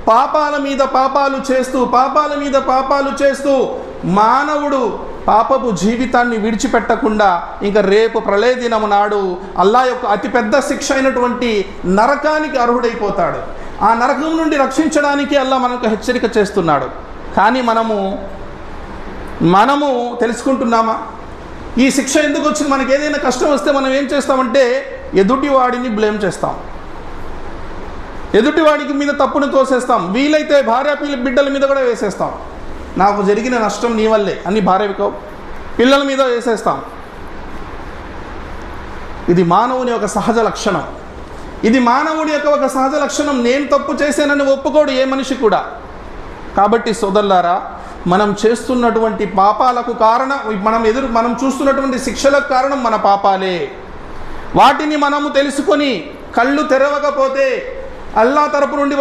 పాపాల మీద పాపాలు చేస్తూ మానవుడు పాపపు జీవితాన్ని విడిచిపెట్టకుండా ఇంకా రేపు ప్రళయ దినము నాడు అల్లా యొక్క అతిపెద్ద శిక్ష అయినటువంటి నరకానికి అర్హుడైపోతాడు. ఆ నరకం నుండి రక్షించడానికి అల్లా మనకు హెచ్చరిక చేస్తున్నాడు. కానీ మనము తెలుసుకుంటున్నామా? ఈ శిక్ష ఎందుకు వచ్చింది? మనకి ఏదైనా కష్టం వస్తే మనం ఏం చేస్తామంటే ఎదుటివాడిని బ్లేమ్ చేస్తాం, ఎదుటివాడికి మీద తప్పును తోసేస్తాం, వీలైతే భార్య బిడ్డల మీద కూడా వేసేస్తాం. నాకు జరిగిన నష్టం నీ వల్లే అని భార్య పిల్లల మీద వేసేస్తాం. ఇది మానవుని యొక్క సహజ లక్షణం. ఒక సహజ లక్షణం. నేను తప్పు చేశానని ఒప్పుకోడు ఏ మనిషి కూడా. కాబట్టి సోదరులారా, మనం చేస్తున్నటువంటి పాపాలకు కారణం, మనం చూస్తున్నటువంటి శిక్షలకు కారణం మన పాపాలే. వాటిని మనము తెలుసుకొని కళ్ళు తెరవకపోతే అల్లా తరపు నుండి